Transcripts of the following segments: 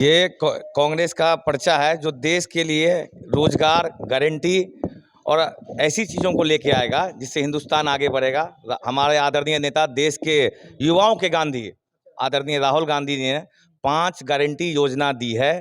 ये कांग्रेस का पर्चा है जो देश के लिए रोजगार गारंटी और ऐसी चीज़ों को लेके आएगा जिससे हिंदुस्तान आगे बढ़ेगा। हमारे आदरणीय नेता देश के युवाओं के गांधी आदरणीय राहुल गांधी ने 5 गारंटी योजना दी है।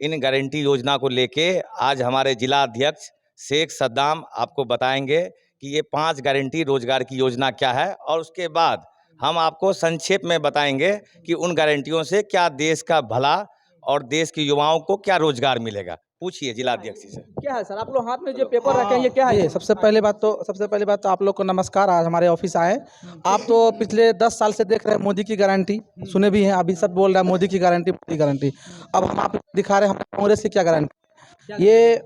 इन गारंटी योजना को लेके आज हमारे जिला अध्यक्ष शेख सद्दाम आपको बताएंगे कि ये 5 गारंटी रोजगार की योजना क्या है, और उसके बाद हम आपको संक्षेप में बताएंगे कि उन गारंटियों से क्या देश का भला और देश के युवाओं को क्या रोजगार मिलेगा। पूछिए जिला अध्यक्ष से। क्या है सर, आप लोग हाथ में जो पेपर रखे हैं ये क्या है? ये सबसे पहले बात तो आप लोग को नमस्कार। आज हमारे ऑफिस आए। आप तो पिछले 10 साल से देख रहे हैं मोदी की गारंटी, सुने भी हैं, अभी सब बोल रहा है मोदी की गारंटी। अब हम आप दिखा रहे हैं हमारे कांग्रेस की क्या गारंटी। ये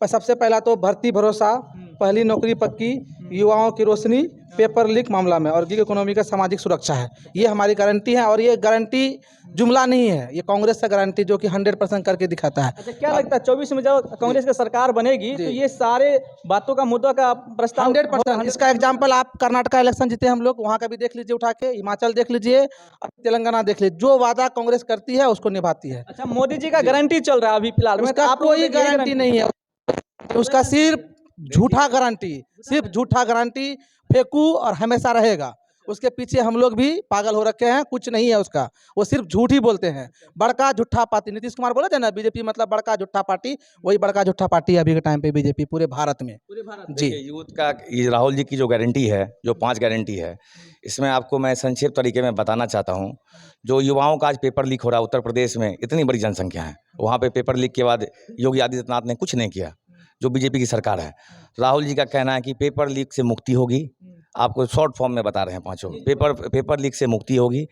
सबसे पहला तो भर्ती भरोसा, पहली नौकरी पक्की, युवाओं की रोशनी, पेपर लीक मामला में और गिग इकोनॉमी का सामाजिक सुरक्षा है। ये हमारी गारंटी है और ये गारंटी जुमला नहीं है, ये कांग्रेस का गारंटी जो कि 100% करके दिखाता है। अच्छा, क्या लगता है 24 में जब कांग्रेस की सरकार बनेगी तो ये सारे बातों का मुद्दा का प्रस्ताव 100%। इसका एग्जाम्पल आप कर्नाटका इलेक्शन जीते हम लोग, वहाँ का भी देख लीजिए उठा के, हिमाचल देख लीजिए, तेलंगाना देख लीजिए, जो वादा कांग्रेस करती है उसको निभाती है। अच्छा, मोदी जी का गारंटी चल रहा है अभी फिलहाल में, उसका कोई गारंटी नहीं है, उसका सिर्फ झूठा गारंटी फेंकू और हमेशा रहेगा। उसके पीछे हम लोग भी पागल हो रखे हैं, कुछ नहीं है उसका, वो सिर्फ झूठ ही बोलते हैं। बड़का झूठा पार्टी, नीतीश कुमार बोले थे ना बीजेपी मतलब बड़का झूठा पार्टी, वही बड़का झूठा पार्टी है अभी के टाइम पे बीजेपी पूरे भारत में। जी, यूथ का ये राहुल जी की जो गारंटी है, जो 5 गारंटी है, इसमें आपको मैं संक्षिप्त तरीके में बताना चाहता हूँ। जो युवाओं का आज पेपर लीक हो रहा है उत्तर प्रदेश में, इतनी बड़ी जनसंख्या है, वहाँ पे पेपर लीक के बाद योगी आदित्यनाथ ने कुछ नहीं किया, जो बीजेपी की सरकार है। राहुल जी का कहना है कि पेपर लीक से मुक्ति होगी। आपको शॉर्ट फॉर्म में बता रहे हैं, पांचों पेपर लीक से मुक्ति होगी।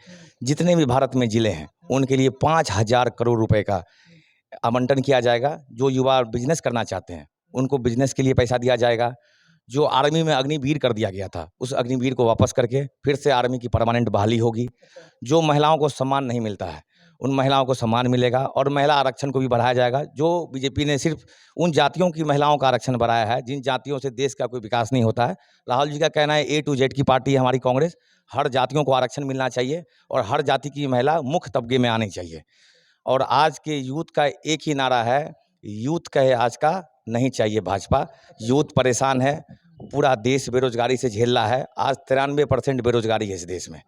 जितने भी भारत में जिले हैं उनके लिए 5,000 करोड़ रुपए का आवंटन किया जाएगा। जो युवा बिजनेस करना चाहते हैं उनको बिजनेस के लिए पैसा दिया जाएगा। जो आर्मी में अग्निवीर कर दिया गया था उस अग्निवीर को वापस करके फिर से आर्मी की परमानेंट बहाली होगी। जो महिलाओं को सम्मान नहीं मिलता है उन महिलाओं को सम्मान मिलेगा, और महिला आरक्षण को भी बढ़ाया जाएगा। जो बीजेपी ने सिर्फ उन जातियों की महिलाओं का आरक्षण बढ़ाया है जिन जातियों से देश का कोई विकास नहीं होता है। राहुल जी का कहना है A to Z की पार्टी है हमारी कांग्रेस, हर जातियों को आरक्षण मिलना चाहिए और हर जाति की महिला मुख्य तबके में आनी चाहिए। और आज के यूथ का एक ही नारा है, यूथ कहे आज का नहीं चाहिए भाजपा। यूथ परेशान है, पूरा देश बेरोजगारी से झेल रहा है। आज 93% बेरोजगारी है इस देश में।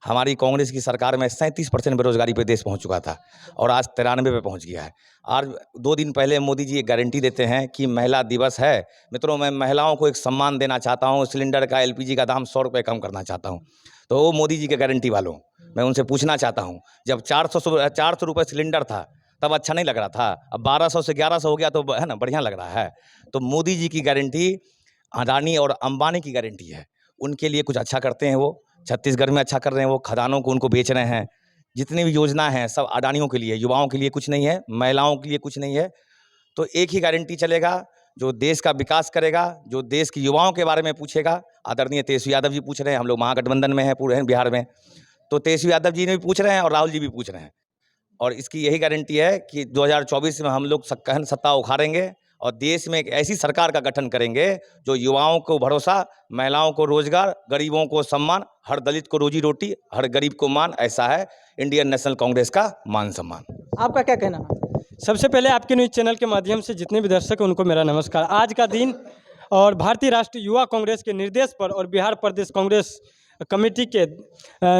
हमारी कांग्रेस की सरकार में 37% बेरोजगारी पे देश पहुंच चुका था और आज 93 पे पहुंच गया है। आज 2 दिन पहले मोदी जी एक गारंटी देते हैं कि महिला दिवस है। मित्रों, मैं महिलाओं को एक सम्मान देना चाहता हूं। सिलेंडर का LPG का दाम 100 रुपये कम करना चाहता हूं। तो वो मोदी जी के गारंटी वालों, मैं उनसे पूछना चाहता हूँ, जब 400 रुपये सिलेंडर था तब अच्छा नहीं लग रहा था, अब 1200 से 1100 हो गया तो है ना, बढ़िया लग रहा है। तो मोदी जी की गारंटी अडानी और अंबानी की गारंटी है, उनके लिए कुछ अच्छा करते हैं। वो छत्तीसगढ़ में अच्छा कर रहे हैं, वो खदानों को उनको बेच रहे हैं। जितनी भी योजना है सब अडानियों के लिए, युवाओं के लिए कुछ नहीं है, महिलाओं के लिए कुछ नहीं है। तो एक ही गारंटी चलेगा जो देश का विकास करेगा, जो देश के युवाओं के बारे में पूछेगा। आदरणीय तेजस्वी यादव जी पूछ रहे हैं, हम लोग महागठबंधन में हैं पूरे बिहार में, तो तेजस्वी यादव जी ने भी पूछ रहे हैं और राहुल जी भी पूछ रहे हैं। और इसकी यही गारंटी है कि 2024 में हम लोग कहन सत्ता उखाड़ेंगे और देश में एक ऐसी सरकार का गठन करेंगे जो युवाओं को भरोसा, महिलाओं को रोजगार, गरीबों को सम्मान, हर दलित को रोजी रोटी, हर गरीब को मान। ऐसा है इंडियन नेशनल कांग्रेस का मान सम्मान। आपका क्या कहना है? सबसे पहले आपके न्यूज़ चैनल के माध्यम से जितने भी दर्शक हैं उनको मेरा नमस्कार। आज का दिन और भारतीय राष्ट्रीय युवा कांग्रेस के निर्देश पर और बिहार प्रदेश कांग्रेस कमेटी के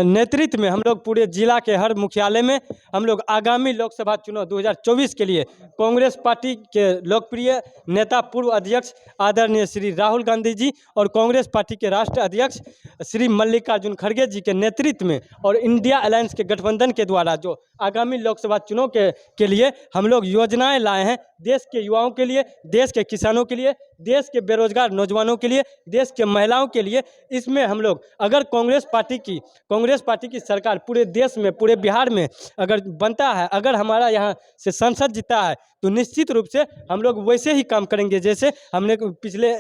नेतृत्व में हम लोग पूरे जिला के हर मुख्यालय में हम लोग आगामी लोकसभा चुनाव 2024 के लिए कांग्रेस पार्टी के लोकप्रिय नेता पूर्व अध्यक्ष आदरणीय श्री राहुल गांधी जी और कांग्रेस पार्टी के राष्ट्रीय अध्यक्ष श्री मल्लिकार्जुन खड़गे जी के नेतृत्व में और इंडिया अलायंस के गठबंधन के द्वारा जो आगामी लोकसभा चुनाव के लिए हम लोग योजनाएं लाए हैं, देश के युवाओं के लिए, देश के किसानों के लिए, देश के बेरोजगार नौजवानों के लिए, देश के महिलाओं के लिए। इसमें हम लोग अगर कांग्रेस पार्टी की सरकार पूरे देश में, पूरे बिहार में अगर बनता है, अगर हमारा यहाँ से संसद जीता है, तो निश्चित रूप से हम लोग वैसे ही काम करेंगे जैसे हमने पिछले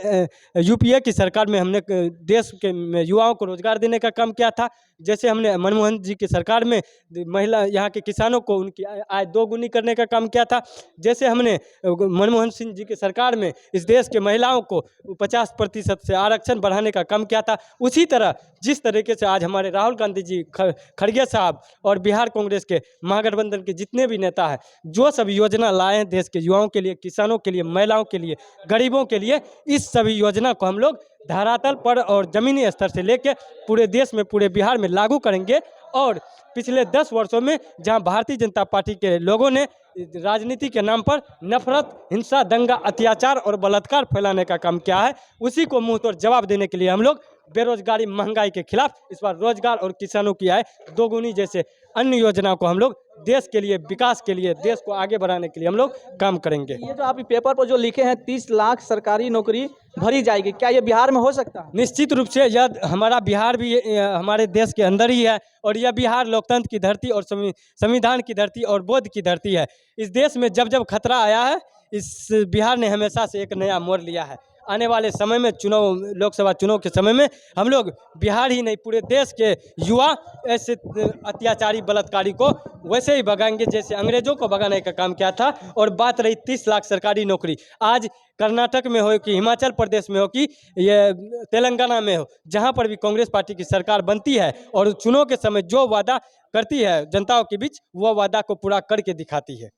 UPA की सरकार में हमने देश के युवाओं को रोजगार देने का काम किया था। जैसे हमने मनमोहन जी की सरकार में महिला यहाँ के किसानों को उनकी आय दोगुनी करने का काम किया था। जैसे हमने मनमोहन सिंह जी की सरकार में इस देश के महिलाओं को 50% से आरक्षण बढ़ाने का काम किया था, उसी तरह जिस तरीके से आज हमारे राहुल गांधी जी, खड़गे साहब और बिहार कांग्रेस के महागठबंधन के जितने भी नेता हैं, जो सब योजना लाए हैं देश के युवाओं के लिए, किसानों के लिए, महिलाओं के लिए, गरीबों के लिए, इस सभी योजना को हम लोग धरातल पर और ज़मीनी स्तर से लेके पूरे देश में, पूरे बिहार में लागू करेंगे। और पिछले 10 वर्षों में जहां भारतीय जनता पार्टी के लोगों ने राजनीति के नाम पर नफरत, हिंसा, दंगा, अत्याचार और बलात्कार फैलाने का काम किया है, उसी को मुंह तोड़ जवाब देने के लिए हम लोग बेरोजगारी, महंगाई के खिलाफ इस बार रोजगार और किसानों की आय दोगुनी जैसे अन्य योजनाओं को हम लोग देश के लिए, विकास के लिए, देश को आगे बढ़ाने के लिए हम लोग काम करेंगे। ये जो आप पेपर पर जो लिखे हैं 30 लाख सरकारी नौकरी भरी जाएगी, क्या ये बिहार में हो सकता है? निश्चित रूप से यह हमारा बिहार भी हमारे देश के अंदर ही है, और यह बिहार लोकतंत्र की धरती और संविधान की धरती और बोध की धरती है। इस देश में जब जब खतरा आया है, इस बिहार ने हमेशा से एक नया मोड़ लिया है। आने वाले समय में चुनाव, लोकसभा चुनाव के समय में हम लोग बिहार ही नहीं, पूरे देश के युवा ऐसे अत्याचारी, बलात्कारी को वैसे ही भगाएंगे जैसे अंग्रेजों को भगाने का काम किया था। और बात रही 30 लाख सरकारी नौकरी, आज कर्नाटक में हो कि हिमाचल प्रदेश में हो कि ये तेलंगाना में हो, जहां पर भी कांग्रेस पार्टी की सरकार बनती है और चुनाव के समय जो वादा करती है जनताओं के बीच, वो वादा को पूरा करके दिखाती है।